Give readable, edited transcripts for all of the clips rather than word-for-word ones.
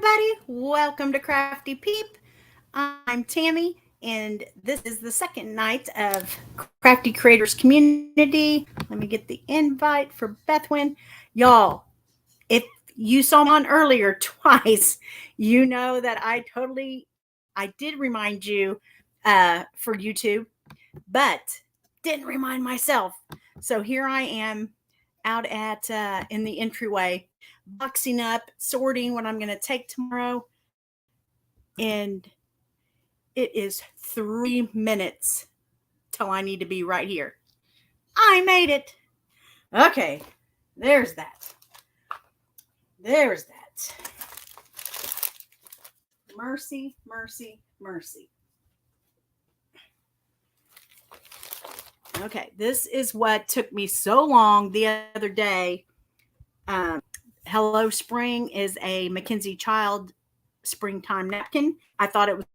everybody. Welcome to Crafty Peep. I'm Tammy, and this is the second night of Crafty Creators Community. Let me get the invite for Bethwin. Y'all, if you saw me on earlier twice, you know that I did remind you for YouTube, but didn't remind myself. So here I am out at in the entryway, boxing up, sorting what I'm going to take tomorrow, and it is 3 minutes till I need to be right here. I made it. Okay, there's that. There's that. Mercy, mercy, mercy. Okay, this is what took me so long the other day. Hello Spring is a Mackenzie Child springtime napkin. I thought it was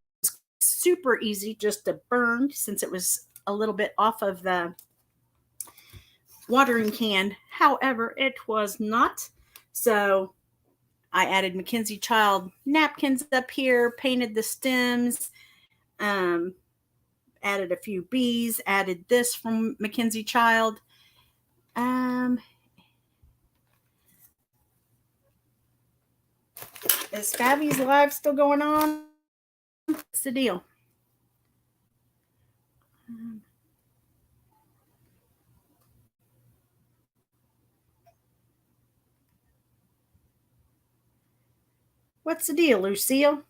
super easy just to burn since it was a little bit off of the watering can. However, it was not. So I added Mackenzie Child napkins up here, painted the stems, added a few bees, added this from Mackenzie Child. Is Fabby's live still going on? What's the deal? What's the deal, Lucille?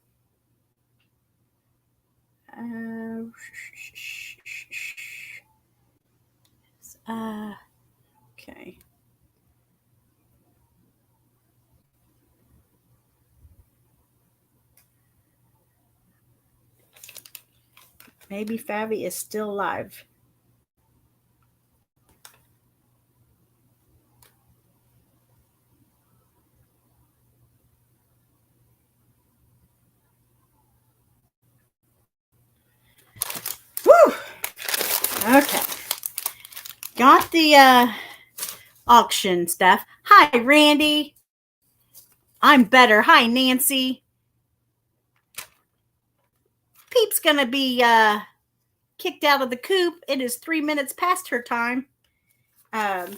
Okay. Maybe Fabby is still live. Whew. Okay. Got the auction stuff. Hi, Randy. I'm better. Hi, Nancy. Peep's gonna be kicked out of the coop. It is 3 minutes past her time. I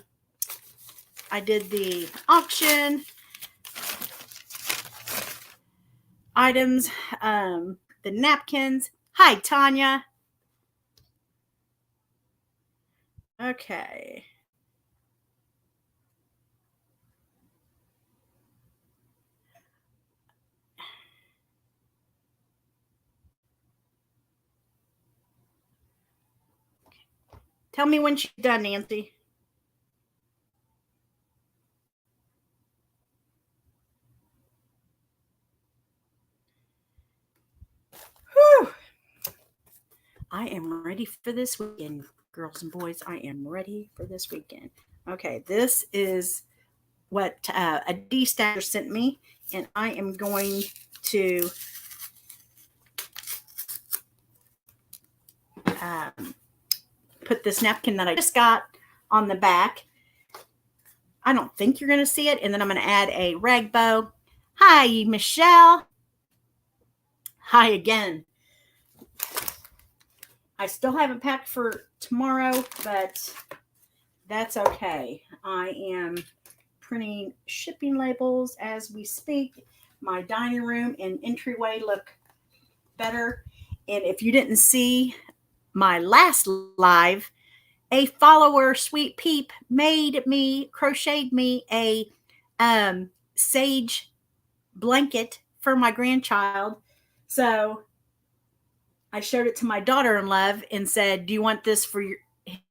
did the auction items, the napkins. Hi, Tanya. Okay. Tell me when she's done, Nancy. Whew. I am ready for this weekend, girls and boys. I am ready for this weekend. Okay, this is what a D-stacker sent me, and I am going to put this napkin that I just got on the back. I don't think you're going to see it, and then I'm going to add a rag bow. Hi, Michelle. Hi again. I still haven't packed for tomorrow, but that's okay. I am printing shipping labels as we speak. My dining room and entryway look better. And if you didn't see my last live, a follower, Sweet Peep, crocheted me a sage blanket for my grandchild. So I showed it to my daughter-in-law and said, do you want this for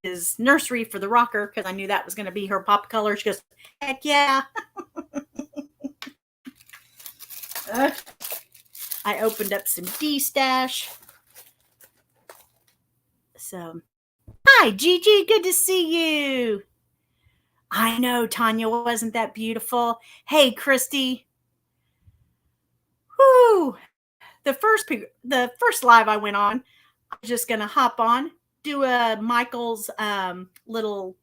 his nursery for the rocker? Because I knew that was going to be her pop color. She goes, heck yeah. I opened up some D-stash. So, hi, Gigi. Good to see you. I know, Tanya, wasn't that beautiful? Hey, Christy. Whoo. The first live I went on, I was just going to hop on, do a Michael's little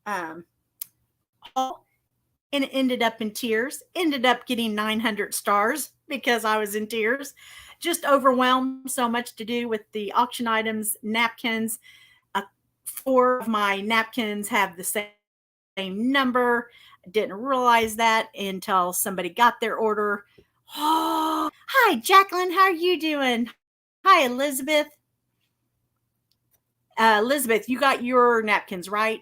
haul, and it ended up in tears. Ended up getting 900 stars because I was in tears. Just overwhelmed, so much to do with the auction items, napkins. Uh, 4 of my napkins have the same number. I didn't realize that until somebody got their order. Oh, hi, Jacqueline. How are you doing? Hi, Elizabeth. Elizabeth, you got your napkins, right?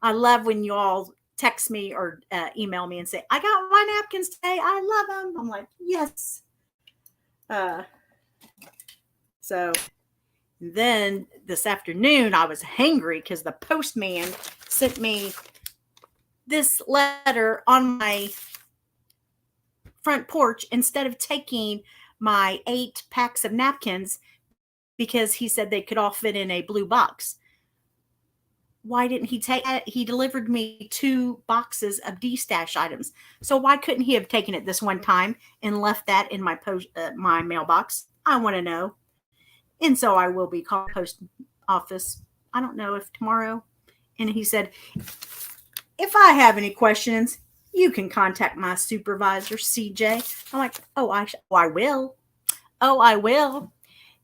I love when you all text me or email me and say, I got my napkins today. I love them. I'm like, yes. So then this afternoon, I was hangry because the postman sent me this letter on my front porch instead of taking my 8 packs of napkins because he said they could all fit in a blue box. Why didn't he take it? He delivered me 2 boxes of D-stash items. So why couldn't he have taken it this one time and left that in my my mailbox? I want to know. And so I will be calling post office. I don't know if tomorrow. And he said, if I have any questions, you can contact my supervisor, CJ. I'm like, I will. Oh, I will.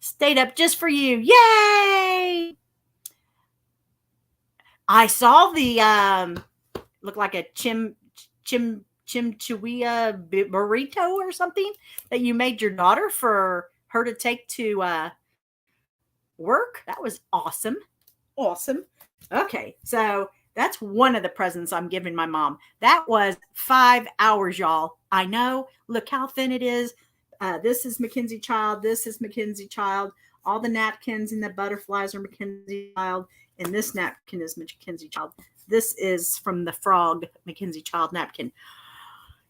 Stayed up just for you. Yay! I saw the look like a chimchurria burrito or something that you made your daughter for her to take to work. That was awesome. Awesome. Okay, so that's one of the presents I'm giving my mom. That was 5 hours, y'all. I know. Look how thin it is. This is Mackenzie Child. This is Mackenzie Child. All the napkins and the butterflies are Mackenzie Child. And this napkin is Mackenzie Child. This is from the Frog Mackenzie Child napkin.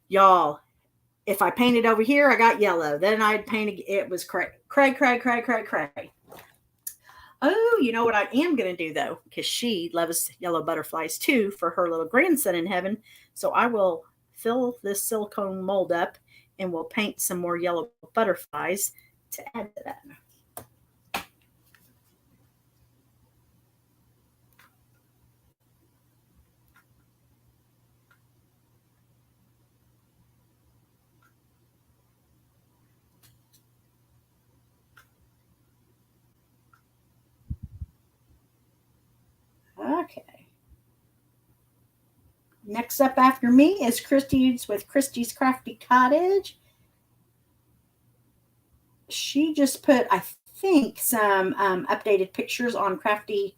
Y'all, if I painted over here, I got yellow. Then I'd paint it was cray. Oh, you know what I am going to do though, because she loves yellow butterflies too for her little grandson in heaven. So I will fill this silicone mold up and we'll paint some more yellow butterflies to add to that. Okay. Next up after me is Christy's with Christy's Crafty Cottage. She just put, I think, some updated pictures on Crafty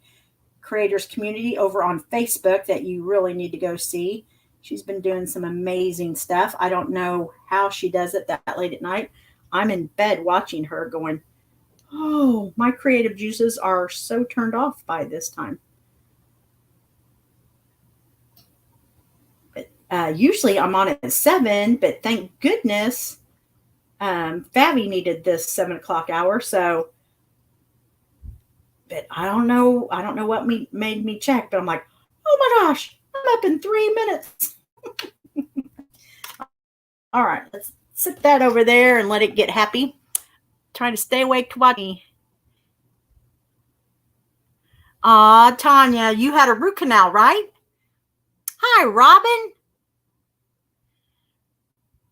Creators Community over on Facebook that you really need to go see. She's been doing some amazing stuff. I don't know how she does it that late at night. I'm in bed watching her going, oh, my creative juices are so turned off by this time. Usually I'm on at 7, but thank goodness Fabi needed this 7 o'clock hour. So, but I don't know what made me check, but I'm like, oh my gosh, I'm up in 3 minutes. All right, let's sit that over there and let it get happy. Trying to stay awake to watch me. Tanya, you had a root canal, right? Hi, Robin.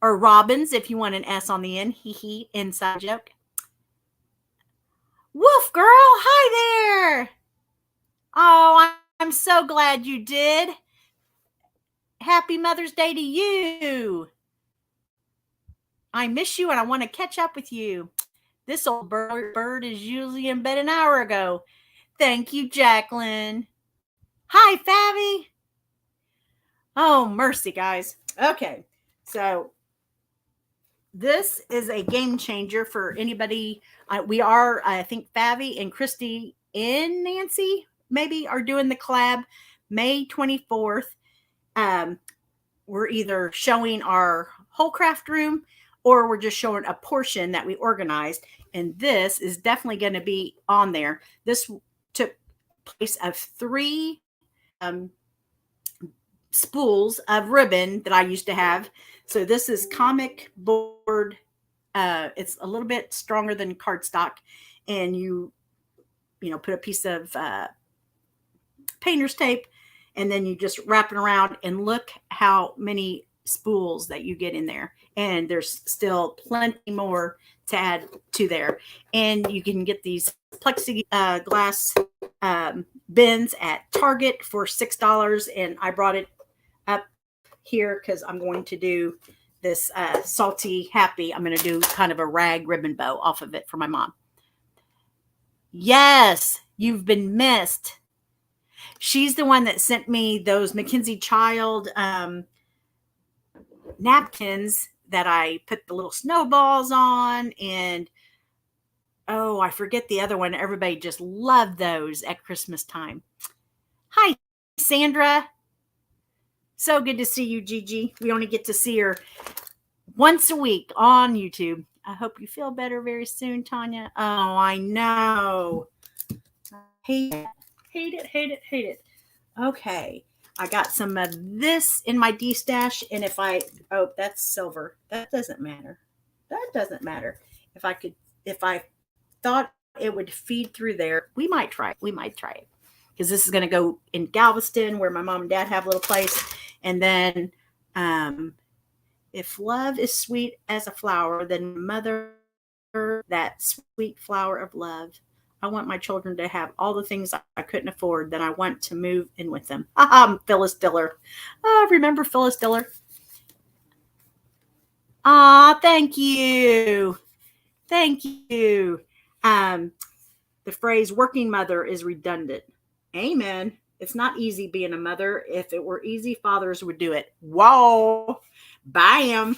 Or Robbins, if you want an S on the end. Hee hee, inside joke. Woof, girl. Hi there. Oh, I'm so glad you did. Happy Mother's Day to you. I miss you and I want to catch up with you. This old bird is usually in bed an hour ago. Thank you, Jacqueline. Hi, Fabi. Oh, mercy, guys. Okay, so this is a game changer for anybody. We are, I think, Fabi and Christy and Nancy maybe are doing the collab May 24th. We're either showing our whole craft room or we're just showing a portion that we organized. And this is definitely going to be on there. This took place of 3 spools of ribbon that I used to have. So this is comic board. It's a little bit stronger than cardstock, and you put a piece of painter's tape and then you just wrap it around, and look how many spools that you get in there. And there's still plenty more to add to there. And you can get these plexiglass bins at Target for $6. And I brought it up here because I'm going to do this salty happy. I'm going to do kind of a rag ribbon bow off of it for my mom. Yes, you've been missed. She's the one that sent me those Mackenzie Child napkins that I put the little snowballs on, and oh, I forget the other one. Everybody just loved those at Christmas time. Hi, Sandra. So good to see you, Gigi. We only get to see her once a week on YouTube. I hope you feel better very soon, Tanya. Oh, I know. Hate it. Okay. I got some of this in my D-stash, and oh, that's silver. That doesn't matter. If I thought it would feed through there, we might try it. Because this is going to go in Galveston, where my mom and dad have a little place. And then, if love is sweet as a flower, then mother, that sweet flower of love. I want my children to have all the things I couldn't afford, that I want to move in with them. Phyllis Diller. Oh, remember Phyllis Diller? Thank you. The phrase working mother is redundant. Amen. It's not easy being a mother. If it were easy, fathers would do it. Whoa. Bam.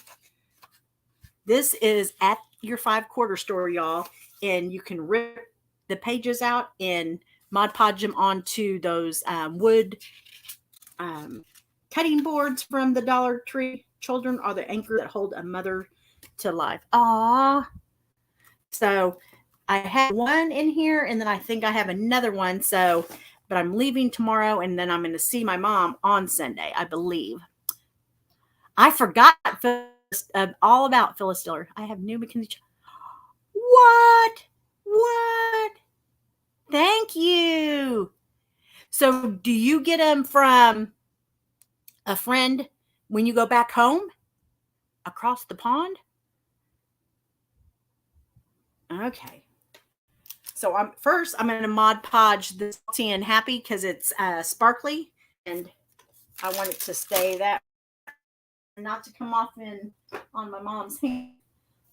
This is at your 5-quarter store, y'all. And you can rip the pages out and Mod Podge them onto those wood cutting boards from the Dollar Tree. Children are the anchor that hold a mother to life. Aww. So I have one in here, and then I think I have another one. But I'm leaving tomorrow, and then I'm going to see my mom on Sunday, I believe. I forgot all about Phyllis Diller. I have new Mackenzie. What? Thank you. So do you get them from a friend when you go back home across the pond? Okay. So I'm going to Mod Podge this salty and happy because it's sparkly, and I want it to stay that, not to come off on my mom's hand.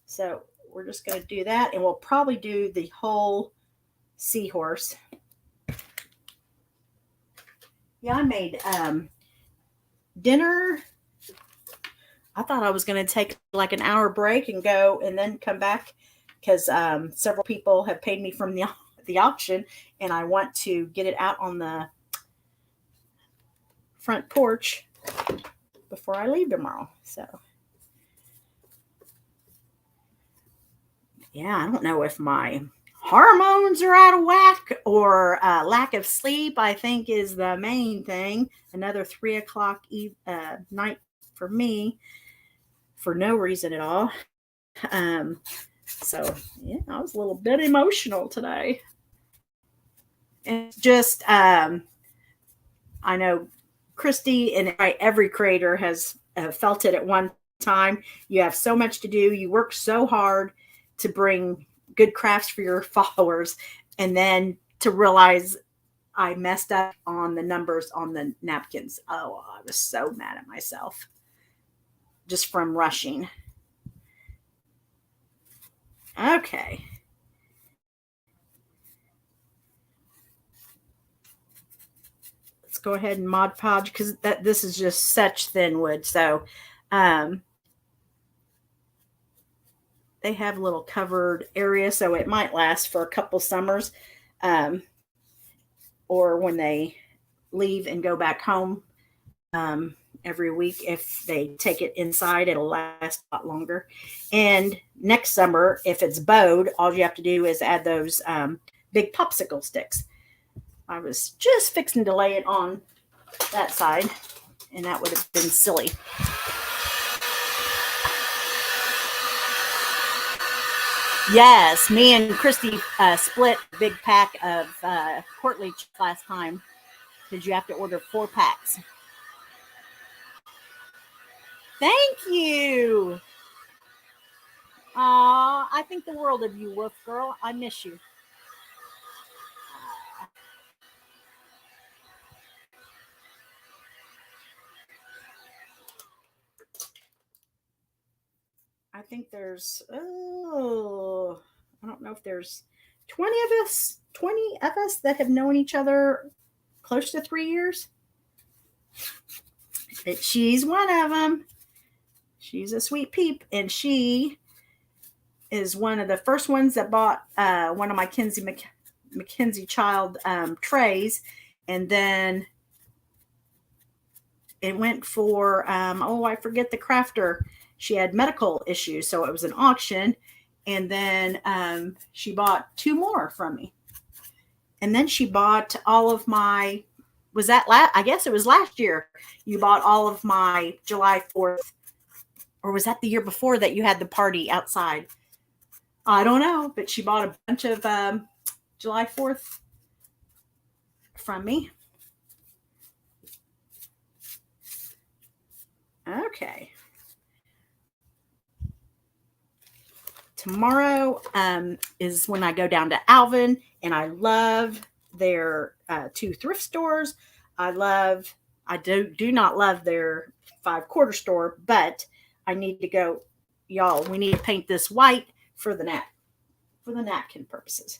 So we're just going to do that, and we'll probably do the whole seahorse. Yeah, I made dinner. I thought I was going to take like an hour break and go and then come back, because several people have paid me from the auction, and I want to get it out on the front porch before I leave tomorrow. So yeah, I don't know if my hormones are out of whack or lack of sleep, I think, is the main thing. Another 3 o'clock night for me for no reason at all. So yeah, I was a little bit emotional today. And just, I know Christy and every creator has felt it at one time. You have so much to do. You work so hard to bring good crafts for your followers, and then to realize I messed up on the numbers on the napkins. Oh, I was so mad at myself just from rushing. Okay. Let's go ahead and Mod Podge, because this is just such thin wood. So they have a little covered area, so it might last for a couple summers. Or when they leave and go back home every week, if they take it inside, it'll last a lot longer. And next summer, if it's bowed, all you have to do is add those big popsicle sticks. I was just fixing to lay it on that side, and that would have been silly. Yes, me and Christy split a big pack of Portleach last time. because you have to order 4 packs. Thank you. Aw, I think the world of you, Wolf Girl. I miss you. I think there's, I don't know if there's 20 of us that have known each other close to 3 years. But she's one of them. She's a sweet peep, and she is one of the first ones that bought one of my Mackenzie Child trays, and then it went for I forget the crafter. She had medical issues, so it was an auction, and then she bought 2 more from me, and then she bought all of my. Was that I guess it was last year. You bought all of my July 4th, or was that the year before that you had the party outside? I don't know, but she bought a bunch of July 4th from me. Okay. Tomorrow is when I go down to Alvin, and I love their 2 thrift stores. I do not love their 5 quarter store, but I need to go, y'all. We need to paint this white for the napkin purposes.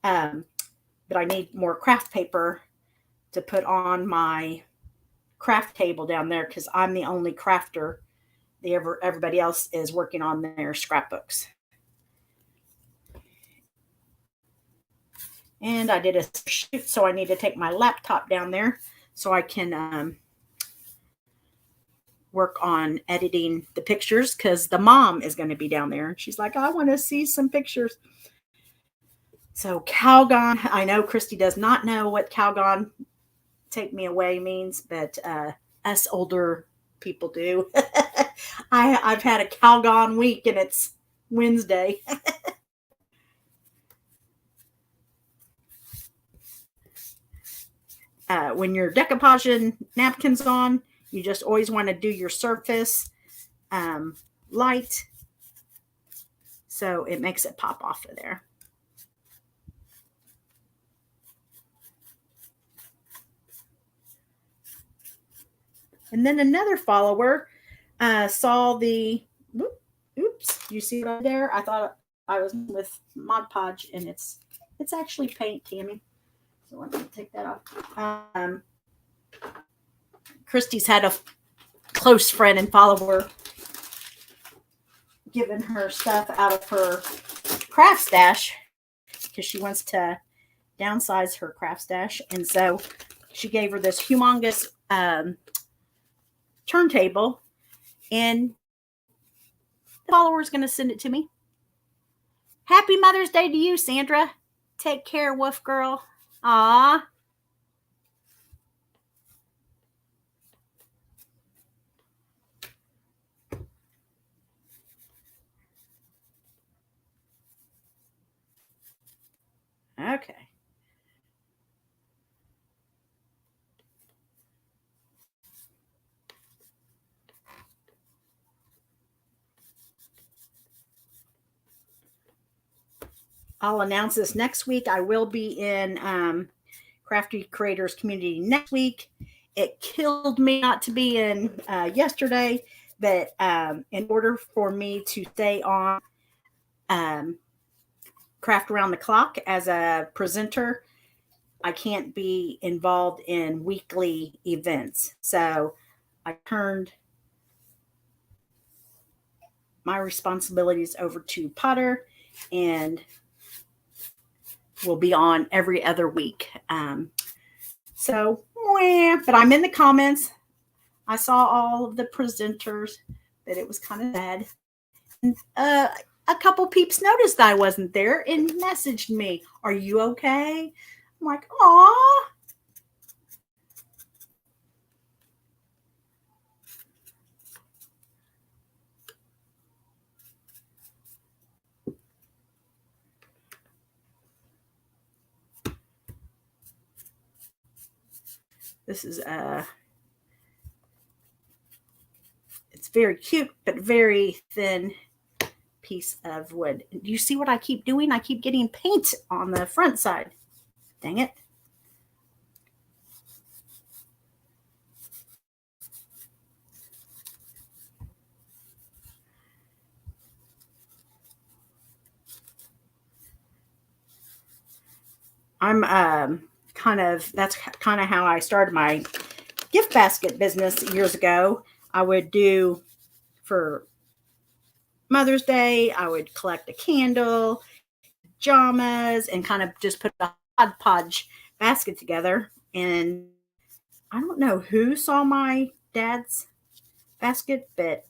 But I need more craft paper to put on my craft table down there because I'm the only crafter. Everybody else is working on their scrapbooks. And I did a shoot, so I need to take my laptop down there so I can work on editing the pictures because the mom is going to be down there. And she's like, I want to see some pictures. So Calgon, I know Christy does not know what Calgon take me away means, but us older people do. I've had a Calgon week and it's Wednesday. When your decoupage napkin's on, you just always want to do your surface light so it makes it pop off of there. And then another follower saw the, oops, you see right there? I thought I was with Mod Podge, and it's actually paint, Tammy. So let me take that off. Christy's had a close friend and follower giving her stuff out of her craft stash because she wants to downsize her craft stash. And so she gave her this humongous turntable, and the follower is going to send it to me. Happy Mother's Day to you, Sandra. Take care, Wolf Girl. Aw. Okay. I'll announce this next week. I will be in Crafty Creators Community next week. It killed me not to be in yesterday, but in order for me to stay on Craft Around the Clock as a presenter, I can't be involved in weekly events. So I turned my responsibilities over to Potter, and will be on every other week. But I'm in the comments. I saw all of the presenters, but it was kind of sad. And, a couple peeps noticed I wasn't there and messaged me, "Are you okay?" I'm like, "Aw." This is it's very cute, but very thin piece of wood. Do you see what I keep doing? I keep getting paint on the front side. Dang it. I'm that's kind of how I started my gift basket business years ago. I would do for Mother's Day, I would collect a candle, pajamas, and kind of just put a hodgepodge basket together. And I don't know who saw my dad's basket, but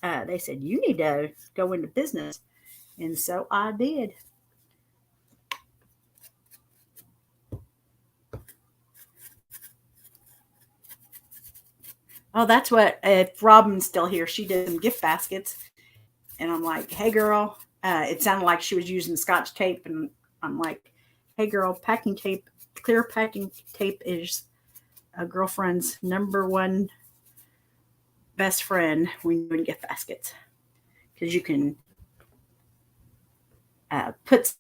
they said, you need to go into business. And so I did. Oh, that's what, if Robin's still here, she did some gift baskets. And I'm like, hey, girl. It sounded like she was using scotch tape. And I'm like, hey, girl, packing tape, clear packing tape is a girlfriend's number one best friend when you're doing gift baskets. Because you can put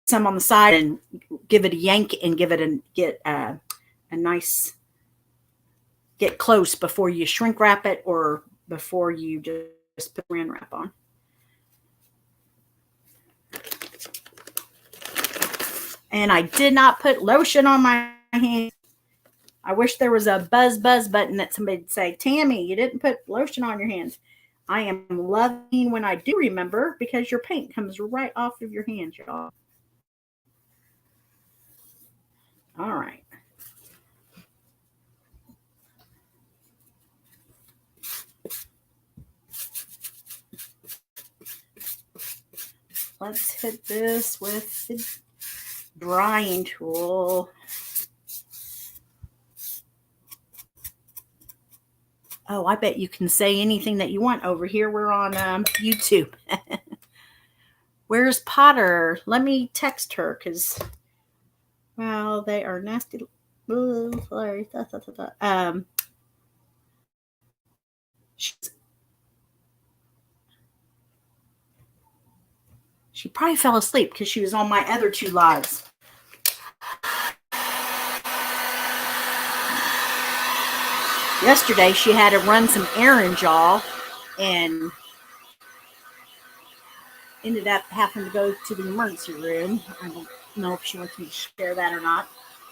some on the side and give it a yank and give it a nice, get close before you shrink wrap it or before you just put saran wrap on. And I did not put lotion on my hands. I wish there was a buzz button that somebody would say, Tammy, you didn't put lotion on your hands. I am loving when I do remember because your paint comes right off of your hands, y'all. All right. Let's hit this with the drying tool. Oh, I bet you can say anything that you want over here. We're on YouTube. Where's Potter? Let me text her because, well, they are nasty. Sorry. She probably fell asleep because she was on my other two lives. Yesterday, she had to run some errands, y'all, and ended up having to go to the emergency room. I don't know if she wants me to share that or not,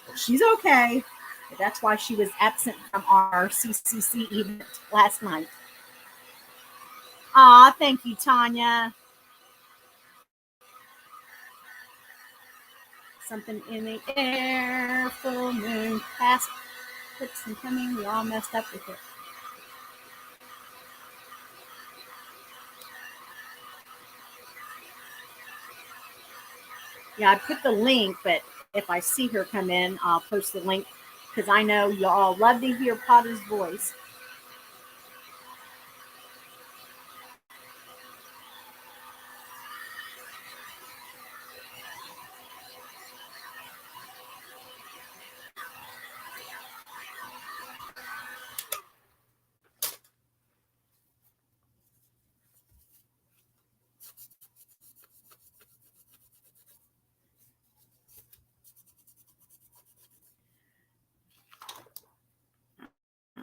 but she's okay. But that's why she was absent from our CCC event last night. Aw, thank you, Tanya. Something in the air, full moon, past clicks and coming. We all messed up with it. Yeah, I put the link, but if I see her come in, I'll post the link because I know y'all love to hear Potter's voice.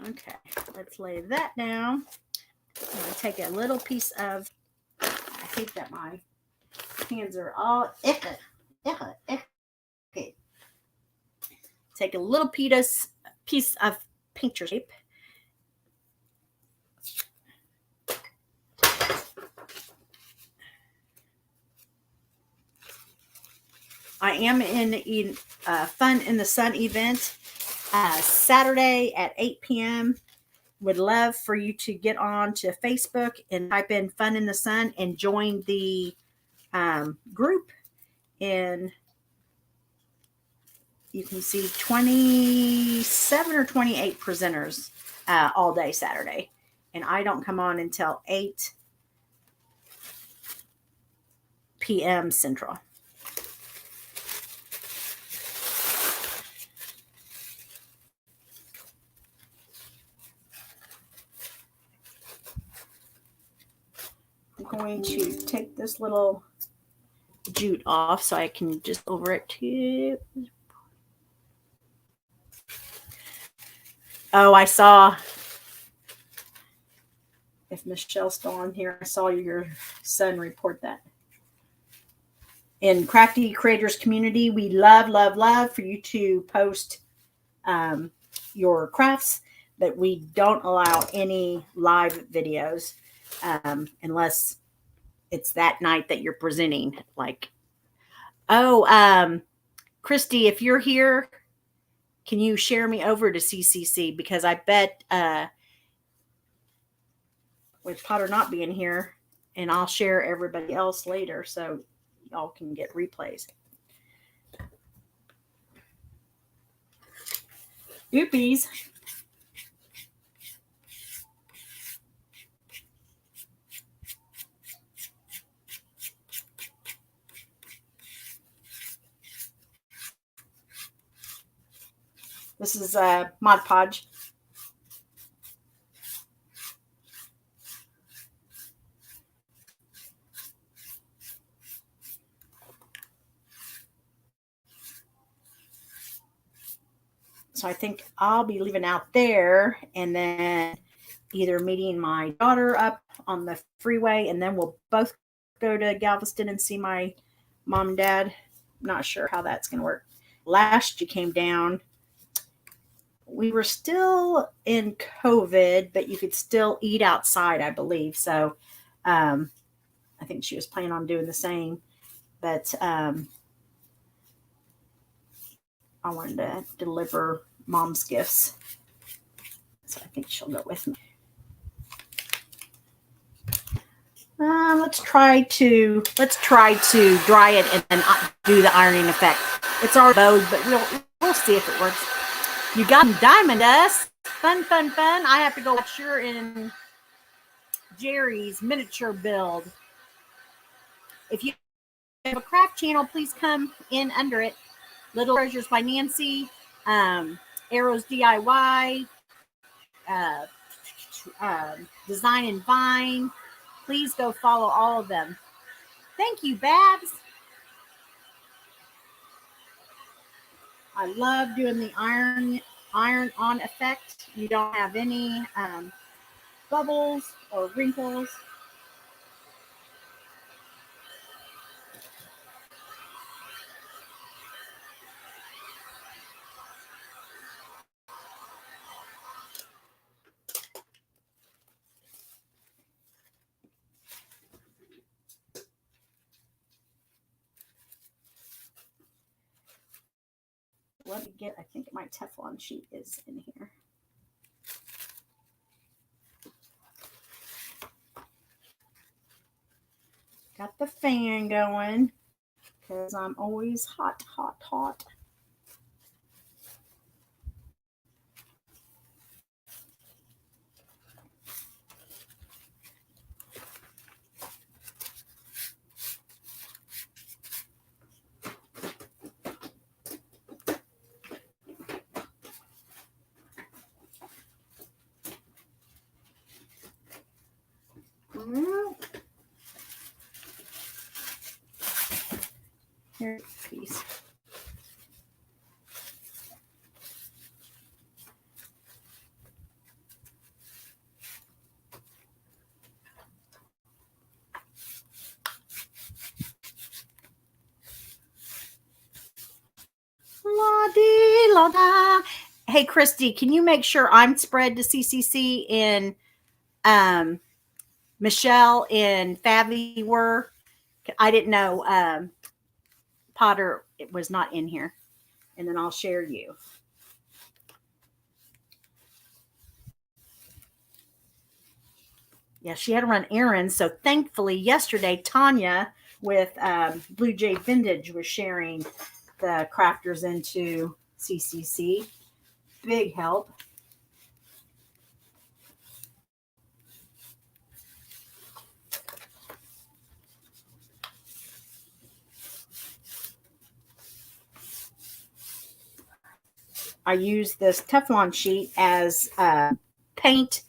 Okay, let's lay that down. I'm going to take a little piece of, I hate that my hands are all icky. Okay. Take a little piece of painter's tape. I am in a Fun in the Sun event Saturday at 8 p.m. Would love for you to get on to Facebook and type in Fun in the Sun and join the group. And you can see 27 or 28 presenters all day Saturday. And I don't come on until 8 p.m. Central. going to take this little jute off so I can just over it too. Oh, I saw, if Michelle's still on here, I saw your son report that. In Crafty Creators Community, we love for you to post your crafts, but we don't allow any live videos unless it's that night that you're presenting. Like, oh, Christy, if you're here, can you share me over to CCC? Because I bet with Potter not being here, and I'll share everybody else later so y'all can get replays. Oopies. This is Mod Podge. So I think I'll be leaving out there and then either meeting my daughter up on the freeway, and then we'll both go to Galveston and see my mom and dad. Not sure how that's going to work. Last you came down, we were still in COVID, but you could still eat outside, I believe. So I think she was planning on doing the same. But I wanted to deliver mom's gifts. So I think she'll go with me. Let's try to dry it and then do the ironing effect. It's already bowed, but we'll see if it works. You got diamond dust. Fun. I have to go sure in Jerry's miniature build. If you have a craft channel, please come in under it. Little Treasures by Nancy, Arrows DIY, Design and Vine. Please go follow all of them. Thank you, Babs. I love doing the iron on effect. You don't have any bubbles or wrinkles. Let me get, I think my Teflon sheet is in here. Got the fan going because I'm always hot. Here's a piece. La-dee-la-da. Hey, Christy, can you make sure I'm spread to CCC and Michelle and Fabi were? I didn't know Potter was not in here. And then I'll share you. Yeah, she had to run errands. So thankfully, yesterday, Tanya with Blue Jay Vintage was sharing the crafters into CCC. Big help. I use this Teflon sheet as paint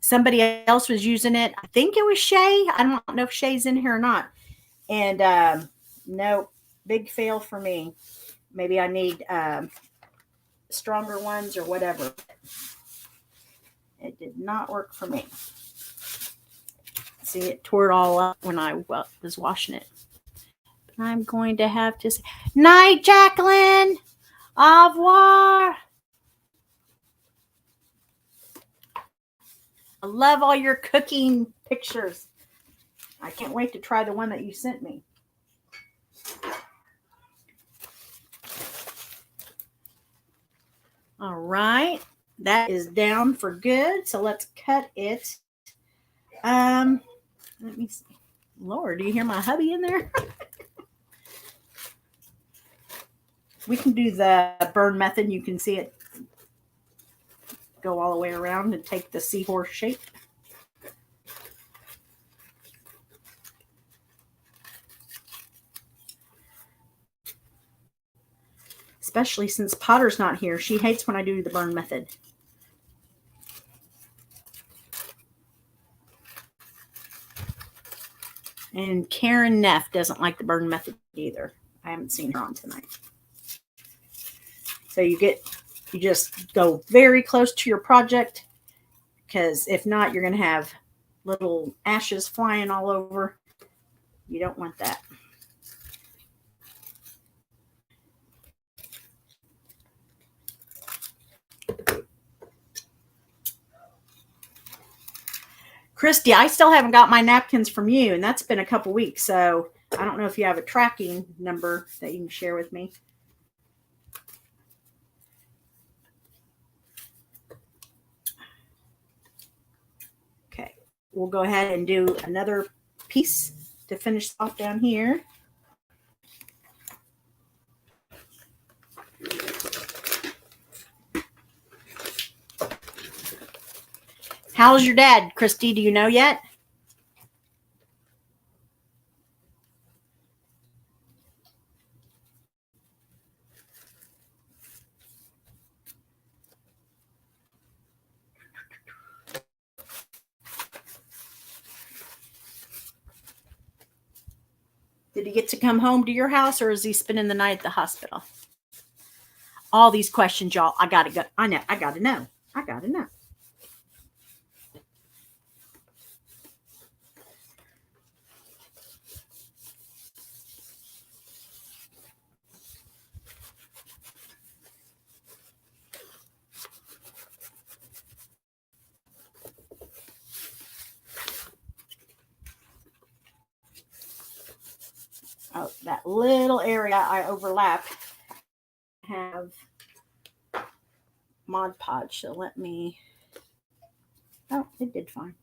somebody else was using it. I think it was Shay. I don't know if Shay's in here or not. And no, big fail for me. Maybe I need stronger ones or whatever. It did not work for me. See, it tore it all up when I was washing it. But I'm going to have to say, night, Jacqueline. Au revoir. I love all your cooking pictures. I can't wait to try the one that you sent me. All right. That is down for good. So let's cut it. Let me see. Lord, do you hear my hubby in there? We can do the burn method. You can see it go all the way around and take the seahorse shape. Especially since Potter's not here. She hates when I do the burn method. And Karen Neff doesn't like the burn method either. I haven't seen her on tonight. So you just go very close to your project, because if not, you're going to have little ashes flying all over. You don't want that. Christy, I still haven't got my napkins from you, and that's been a couple weeks, so I don't know if you have a tracking number that you can share with me. Okay, we'll go ahead and do another piece to finish off down here. How's your dad, Christy? Do you know yet? Did he get to come home to your house, or is he spending the night at the hospital? All these questions, y'all. I gotta go. I know. I gotta know. I gotta know. Oh, that little area I overlap have Mod Podge. So let me. Oh, it did fine.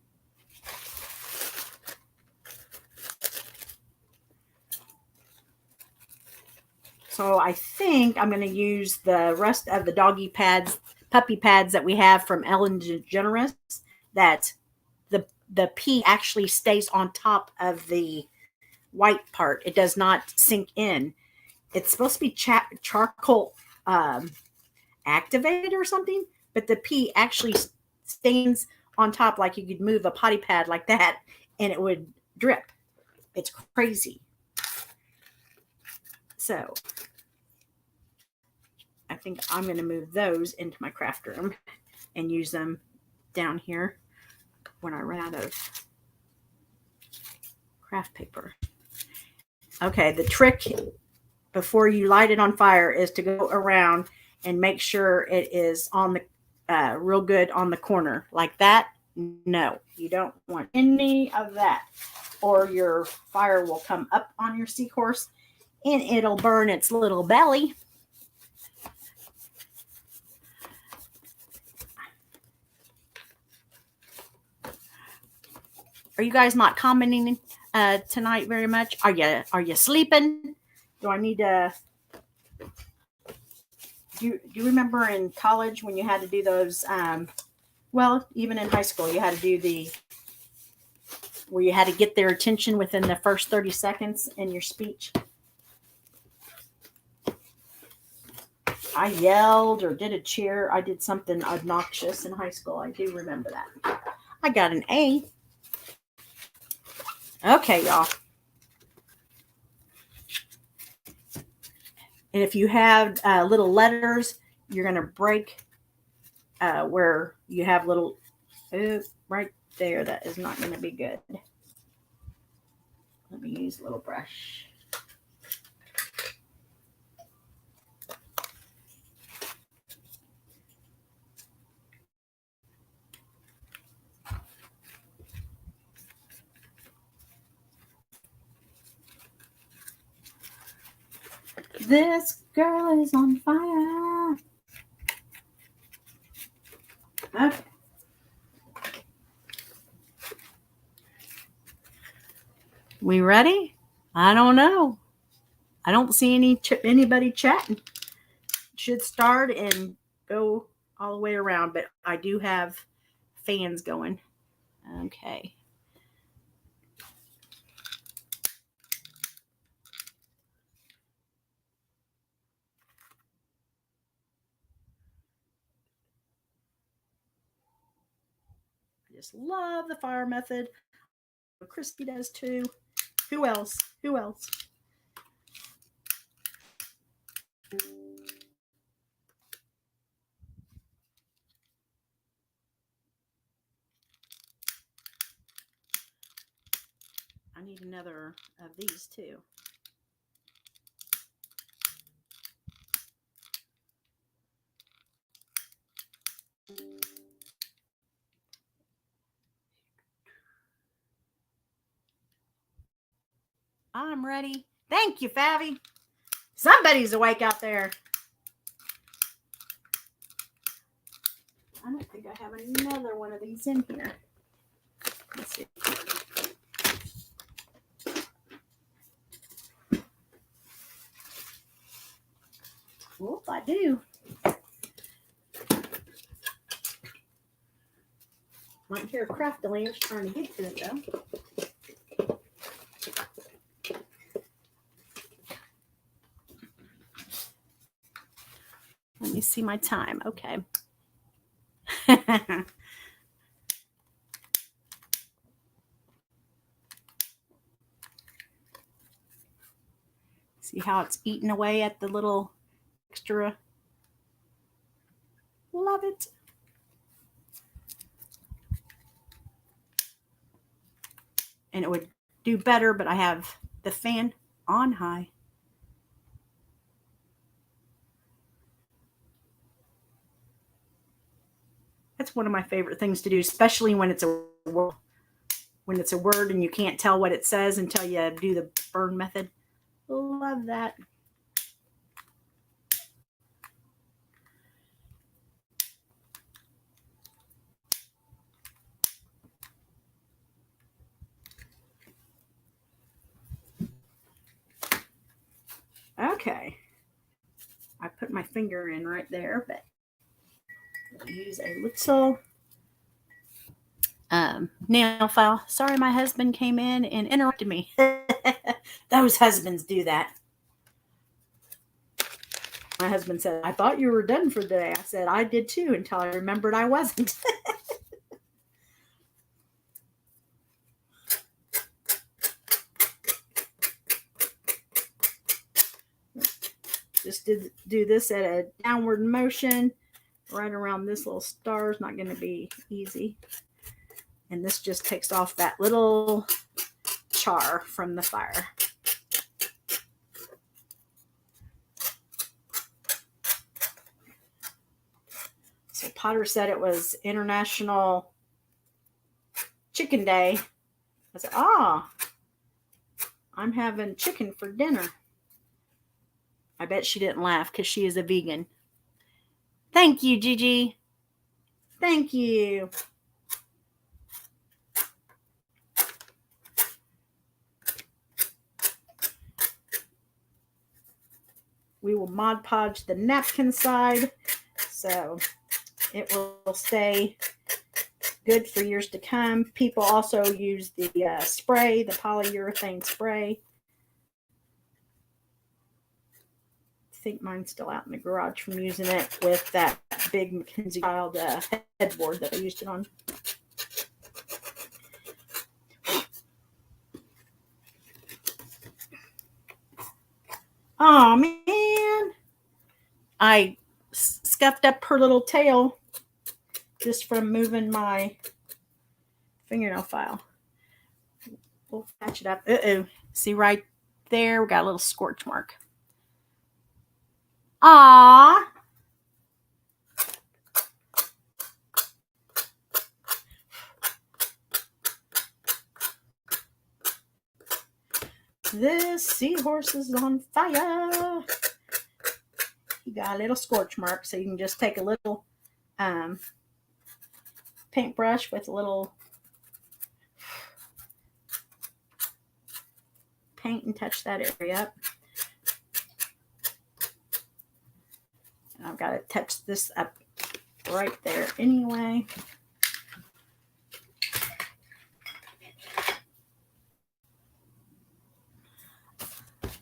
So I think I'm going to use the rest of the doggy pads, puppy pads that we have from Ellen DeGeneres, that the pea actually stays on top of the white part. It does not sink in. It's supposed to be charcoal activated or something, but the pea actually stains on top, like you could move a potty pad like that and it would drip. It's crazy. So I think I'm going to move those into my craft room and use them down here when I run out of craft paper. Okay, the trick before you light it on fire is to go around and make sure it is on the real good on the corner like that. No, you don't want any of that, or your fire will come up on your seahorse and it'll burn its little belly. Are you guys not commenting tonight very much? Are you sleeping? Do I need to? Do you remember in college when you had to do those? Well, even in high school, you had to do where you had to get their attention within the first 30 seconds in your speech. I yelled or did a cheer. I did something obnoxious in high school. I do remember that. I got an A. Okay, y'all. And if you have little letters, you're going to break where you have little, right there. That is not going to be good. Let me use a little brush. This girl is on fire. Okay. We ready? I don't know. I don't see anybody chatting. Should start and go all the way around, but I do have fans going. Okay. I just love the fire method. Christy does too. Who else? Who else? I need another of these too. I'm ready. Thank you, Favy. Somebody's awake out there. I don't think I have another one of these in here. Let's see. Whoop, I do. Might hear craftily trying to get to it though. Let me see my time. Okay. See how it's eating away at the little extra. Love it. And it would do better, but I have the fan on high. That's one of my favorite things to do, especially when it's a word. When it's a word and you can't tell what it says until you do the burn method. Love that. Okay. I put my finger in right there, but I'll use a little nail file. Sorry, my husband came in and interrupted me. Those husbands do that. My husband said, I thought you were done for the day. I said, I did too, until I remembered I wasn't. Just do this at a downward motion right around this little star. Is not going to be easy. And this just takes off that little char from the fire. So Potter said it was International Chicken Day. I said, I'm having chicken for dinner. I bet she didn't laugh because she is a vegan. Thank you, Gigi. Thank you. We will Mod Podge the napkin side so it will stay good for years to come. People also use the spray, the polyurethane spray. I think mine's still out in the garage from using it with that big Mackenzie Child headboard that I used it on. Oh man, I scuffed up her little tail just from moving my fingernail file. We'll patch it up. Uh-oh. See right there? We got a little scorch mark. Ah. This seahorse is on fire. You got a little scorch mark, so you can just take a little paintbrush with a little paint and touch that area up. And I've got to touch this up right there anyway.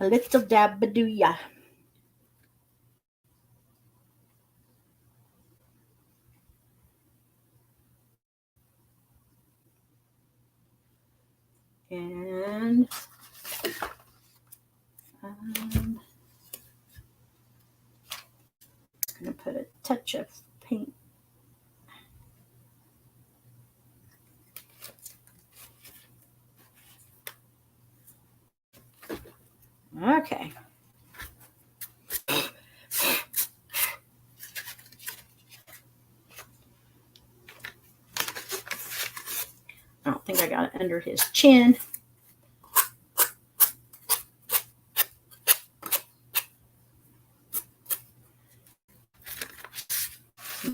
A little dab-a-doo-ya. And I'm going to put a touch of paint. Okay. I don't think I got it under his chin.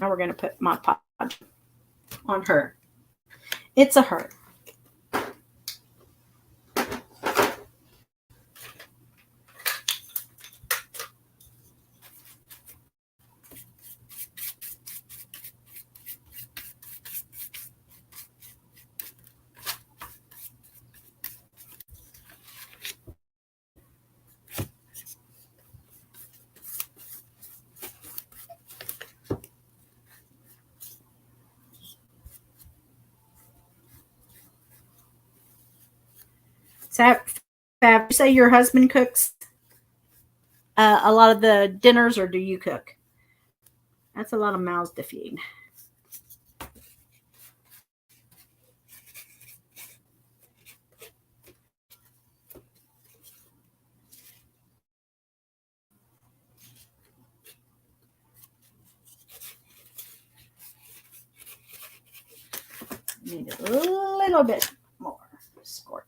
Now we're going to put Mod Podge on her. It's a her. So, Fab, you say your husband cooks a lot of the dinners, or do you cook? That's a lot of mouths to feed. Need a little bit more squirt.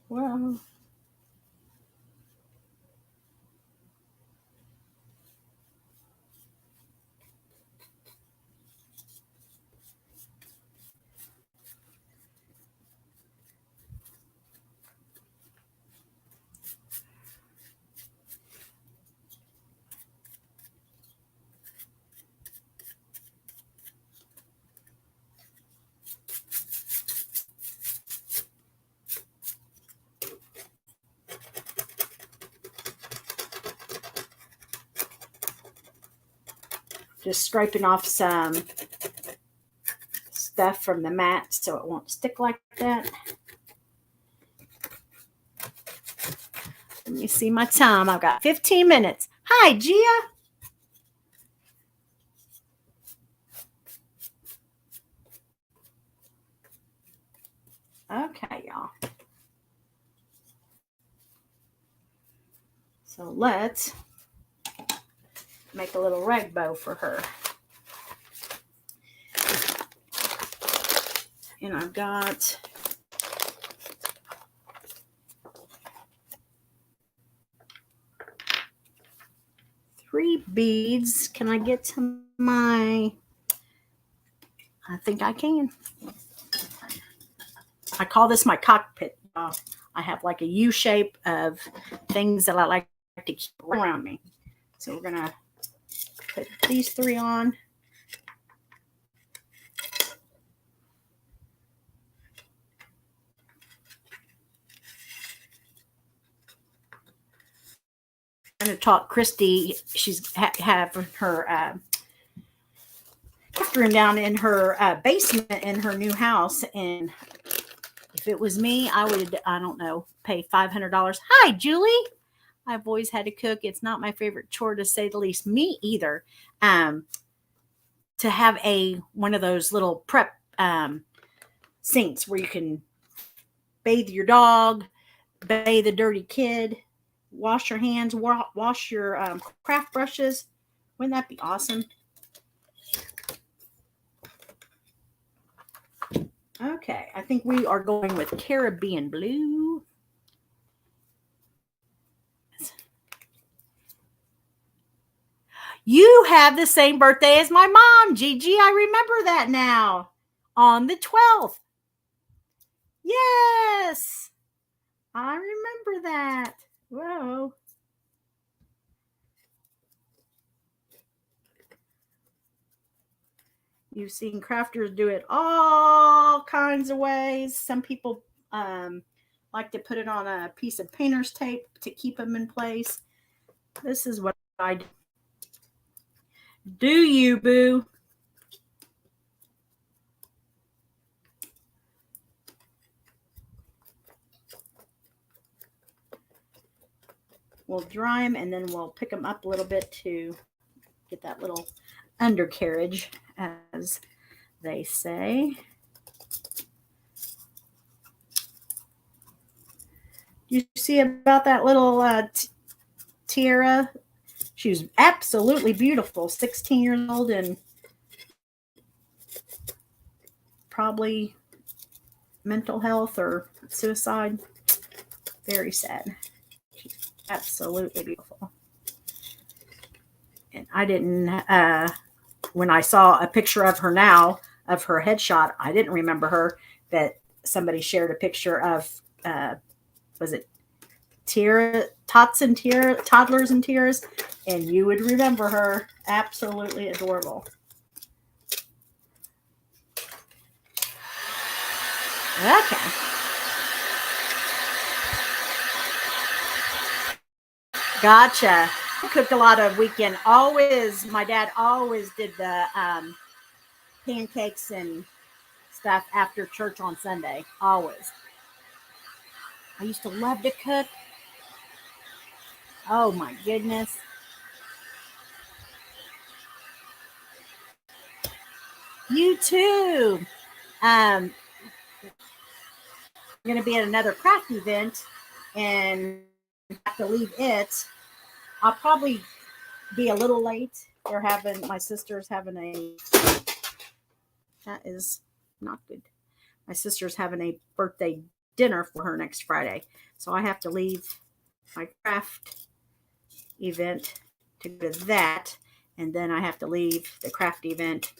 Well, just scraping off some stuff from the mat so it won't stick like that. Let me see my time. I've got 15 minutes. Hi, Gia. Okay, y'all. So let's make a little rag bow for her. And I've got three beads. Can I get to my... I think I can. I call this my cockpit. I have like a U shape of things that I like to keep around me. So we're going to put these three on. to talk Christy. She's having her gift room down in her basement in her new house. And if it was me, I would, I don't know, pay $500. Hi, Julie. I've always had to cook. It's not my favorite chore, to say the least. Me either. To have one of those little prep sinks where you can bathe your dog, bathe a dirty kid, wash your hands, wash your craft brushes. Wouldn't that be awesome? Okay, I think we are going with Caribbean blue. You have the same birthday as my mom, Gigi. I remember that now. On the 12th. Yes. I remember that. Whoa. You've seen crafters do it all kinds of ways. Some people like to put it on a piece of painter's tape to keep them in place. This is what I do. Do you, boo? We'll dry them and then we'll pick them up a little bit to get that little undercarriage, as they say. You see about that little tiara? She was absolutely beautiful, 16 years old, and probably mental health or suicide. Very sad. She's absolutely beautiful. And I didn't, when I saw a picture of her now, of her headshot, I didn't remember her, that somebody shared a picture of, was it Toddlers and Tears? And you would remember her. Absolutely adorable. Okay. Gotcha. I cooked a lot of weekend. My dad always did the pancakes and stuff after church on Sunday. Always. I used to love to cook. Oh my goodness. You too. I'm going to be at another craft event and have to leave it. I'll probably be a little late. My sister's having that is not good. My sister's having a birthday dinner for her next Friday. So I have to leave my craft event to go to that. And then I have to leave the craft event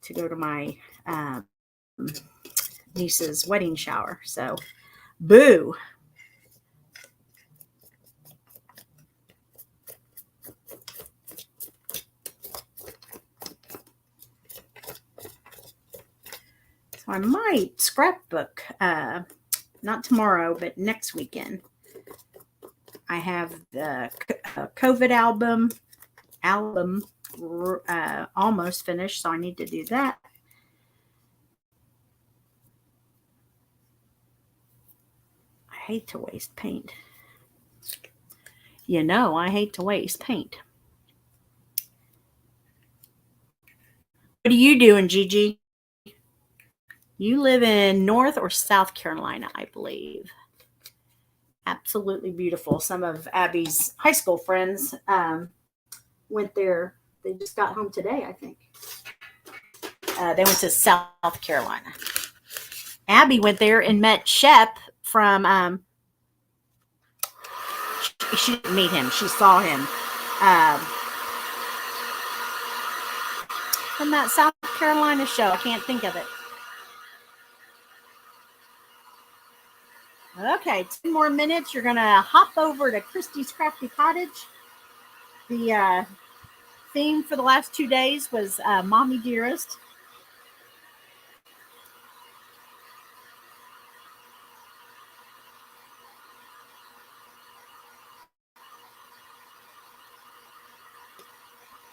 to go to my niece's wedding shower. So, boo. So I might scrapbook, not tomorrow, but next weekend. I have the COVID album almost finished, so I need to do that. I hate to waste paint. You know, I hate to waste paint. What are you doing, Gigi? You live in North or South Carolina, I believe. Absolutely beautiful. Some of Abby's high school friends went there. They just got home today, I think. They went to South Carolina. Abby went there and met Shep from, she didn't meet him. She saw him from that South Carolina show. I can't think of it. Okay, 10 more minutes. You're going to hop over to Christy's Crafty Cottage. The theme for the last 2 days was Mommy Dearest.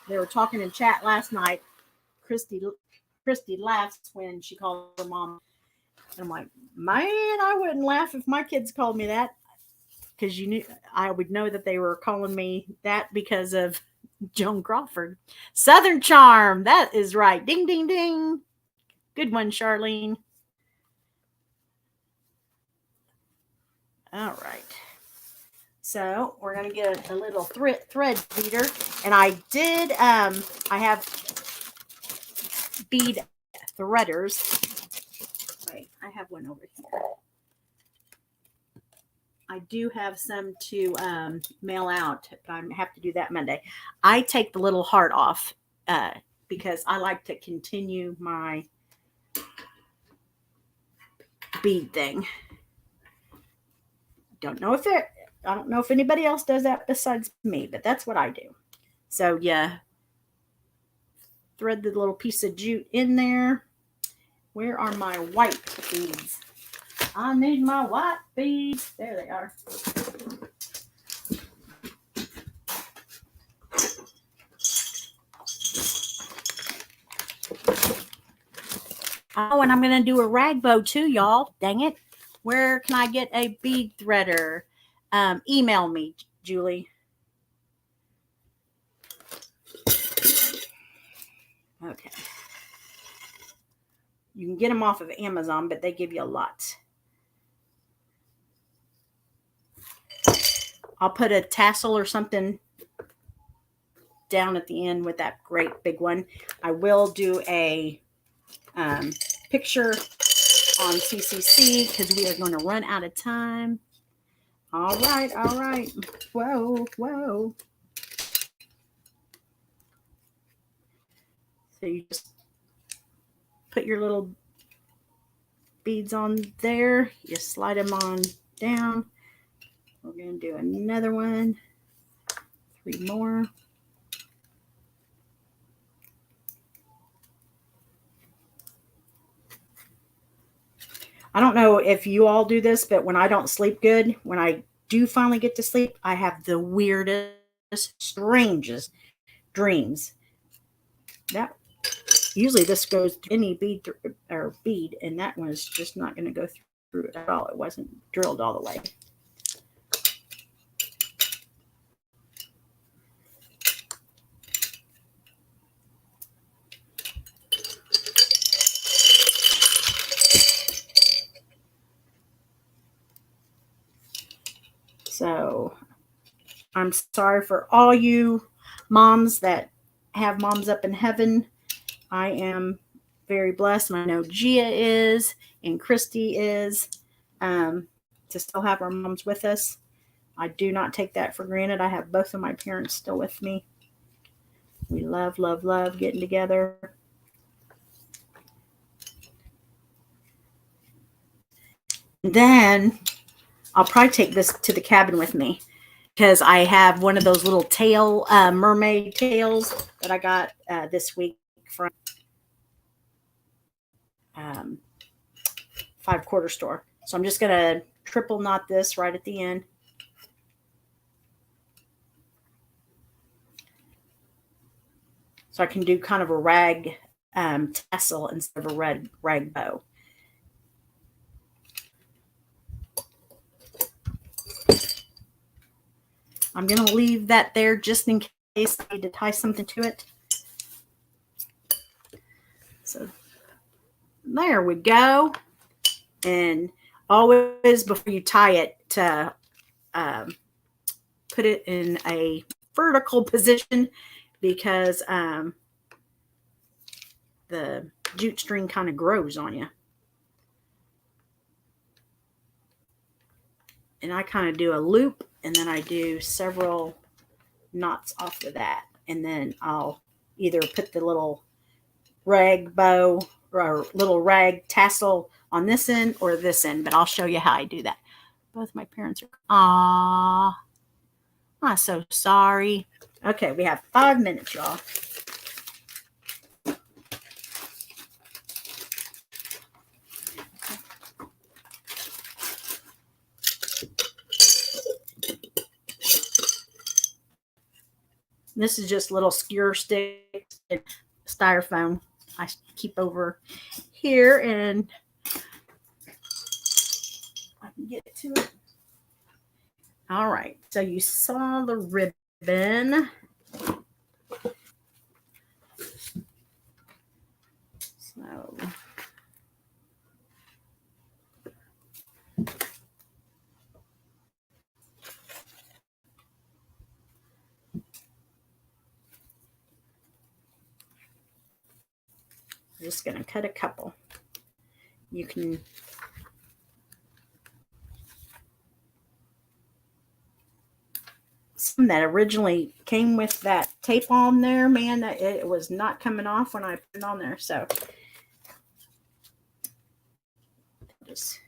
They were talking in chat last night. Christy laughs when she calls her mom. And I'm like, man, I wouldn't laugh if my kids called me that, because you knew I would know that they were calling me that because of Joan Crawford. Southern Charm. That is right. Ding, ding, ding. Good one, Charlene. All right. So we're going to get a little thread beater. And I did, I have bead threaders. Wait, I have one over here. I do have some to mail out, but I have to do that Monday. I take the little heart off because I like to continue my bead thing. I don't know if anybody else does that besides me, but that's what I do. So yeah, thread the little piece of jute in there. Where are my white beads? I need my white beads. There they are. Oh, and I'm going to do a rag bow too, y'all. Dang it. Where can I get a bead threader? Email me, Julie. Okay. You can get them off of Amazon, but they give you a lot. I'll put a tassel or something down at the end with that great big one. I will do a picture on CCC because we are going to run out of time. All right. Whoa. So you just put your little beads on there. You slide them on down. We're going to do another one. 3 more. I don't know if you all do this, but when I don't sleep good, when I do finally get to sleep, I have the weirdest, strangest dreams. That usually this goes through any bead, and that one is just not going to go through at all. It wasn't drilled all the way. So I'm sorry for all you moms that have moms up in heaven. I am very blessed, and I know Gia is, and Christy is, to still have our moms with us. I do not take that for granted. I have both of my parents still with me. We love getting together. Then I'll probably take this to the cabin with me because I have one of those little tail, mermaid tails that I got this week from 5-quarter store. So I'm just going to triple knot this right at the end. So I can do kind of a rag tassel instead of a rag bow. I'm going to leave that there just in case I need to tie something to it. So there we go. And always before you tie it, to put it in a vertical position because the jute string kind of grows on you. And I kind of do a loop, and then I do several knots off of that. And then I'll either put the little rag bow or little rag tassel on this end or this end, but I'll show you how I do that. Both my parents are, I'm so sorry. Okay, we have 5 minutes, y'all. This is just little skewer sticks and styrofoam I keep over here, and I can get to it. All right, so you saw the ribbon. So I'm just going to cut a couple. You can some that originally came with that tape on there, man, it was not coming off when I put it on there. So just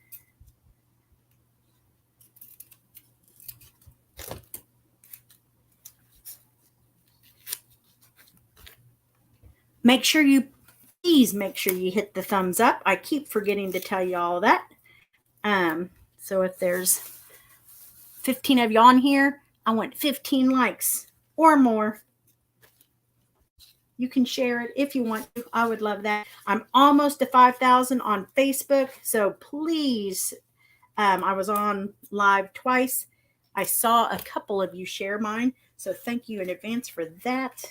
please make sure you hit the thumbs up. I keep forgetting to tell you all that. So if there's 15 of you on here, I want 15 likes or more. You can share it if you want to. I would love that. I'm almost to 5,000 on Facebook. So please, I was on live twice. I saw a couple of you share mine. So thank you in advance for that.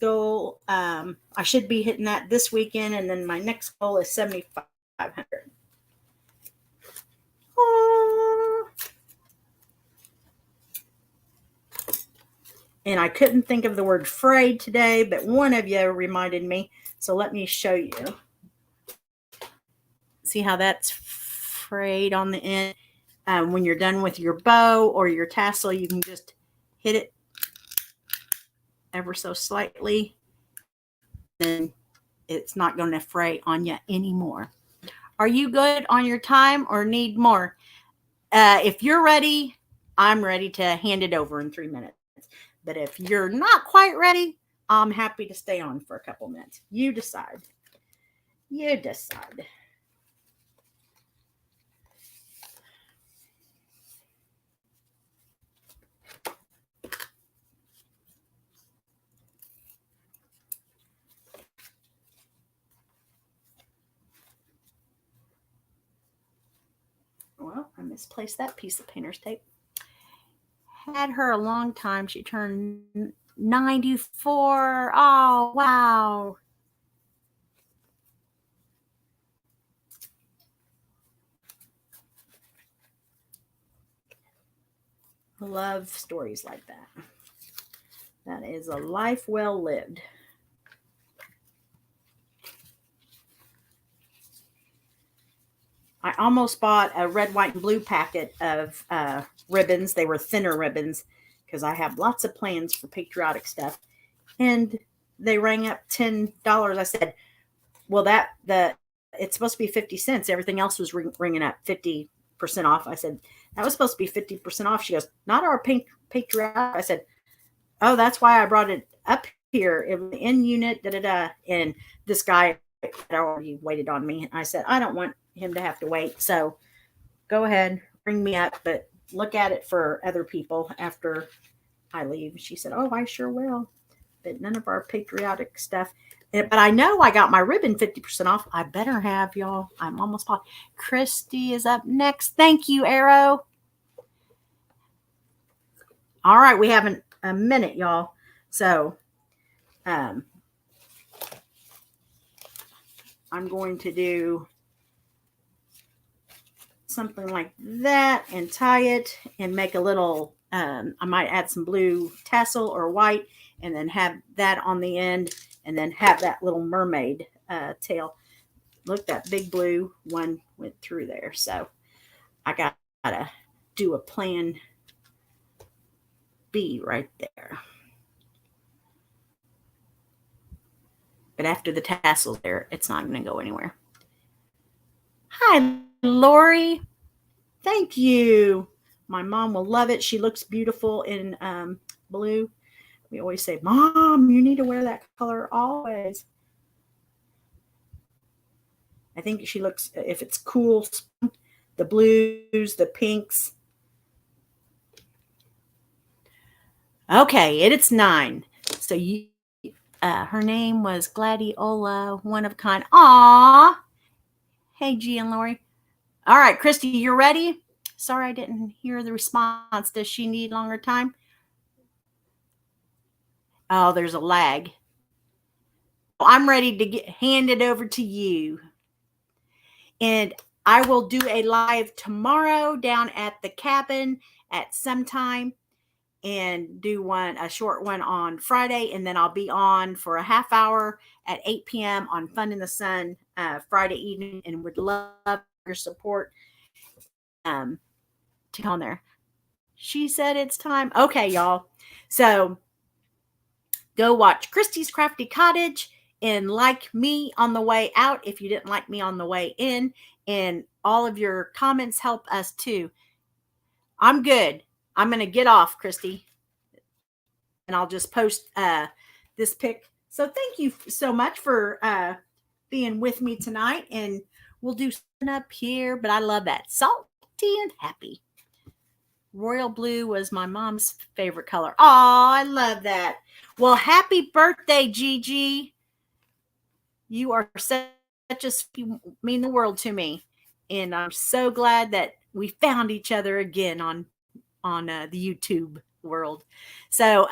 Goal, I should be hitting that this weekend. And then my next goal is 7,500. And I couldn't think of the word frayed today, but one of you reminded me. So let me show you. See how that's frayed on the end? When you're done with your bow or your tassel, you can just hit it ever so slightly. Then it's not going to fray on you anymore. Are you good on your time or need more? If you're ready, I'm ready to hand it over in 3 minutes. But if you're not quite ready, I'm happy to stay on for a couple minutes. You decide. You decide. Well, I misplaced that piece of painter's tape. Had her a long time. She turned 94. Oh, wow. I love stories like that. That is a life well lived. I almost bought a red, white, and blue packet of ribbons. They were thinner ribbons because I have lots of plans for patriotic stuff. And they rang up $10. I said, well, it's supposed to be 50 cents. Everything else was ringing up 50% off. I said, that was supposed to be 50% off. She goes, not our patriotic. I said, oh, that's why I brought it up here. It was in unit, da-da-da. And this guy had already waited on me. I said, I don't want him to have to wait. So go ahead, ring me up, but look at it for other people after I leave. She said, oh, I sure will. But none of our patriotic stuff. But I know I got my ribbon 50% off. I better have, y'all. I'm almost positive. Christy is up next. Thank you, Arrow. All right, we have a minute, y'all. So I'm going to do something like that and tie it and make a little, I might add some blue tassel or white and then have that on the end and then have that little mermaid tail. Look, that big blue one went through there. So I got to do a plan B right there. But after the tassel's there, it's not going to go anywhere. Hi, Lori. Thank you. My mom will love it. She looks beautiful in blue. We always say, Mom, you need to wear that color always. I think she looks, if it's cool, the blues, the pinks. Okay, it's 9. So her name was Gladiola, one of a kind. Aw. Hey, G and Lori. All right, Christy, you're ready? Sorry, I didn't hear the response. Does she need longer time? Oh, there's a lag. I'm ready to hand it over to you. And I will do a live tomorrow down at the cabin at some time and do a short one on Friday. And then I'll be on for a half hour at 8 p.m. on Fun in the Sun Friday evening, and would love your support to come on there. She said it's time. Okay, y'all. So go watch Christy's Crafty Cottage and like me on the way out if you didn't like me on the way in. And all of your comments help us too. I'm good. I'm going to get off, Christy. And I'll just post this pic. So thank you so much for being with me tonight. And we'll do something up here. But I love that. Salty and happy. Royal blue was my mom's favorite color. Oh, I love that. Well, happy birthday, Gigi. You are such a you mean the world to me. And I'm so glad that we found each other again on the YouTube world. So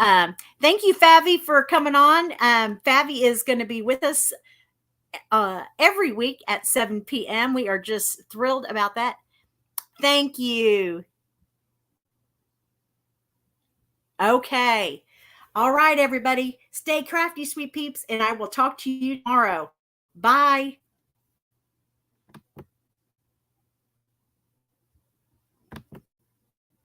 thank you, Favi, for coming on. Favi is going to be with us every week at 7 p.m. We are just thrilled about that. Thank you. Okay. All right, everybody. Stay crafty, sweet peeps, and I will talk to you tomorrow. Bye.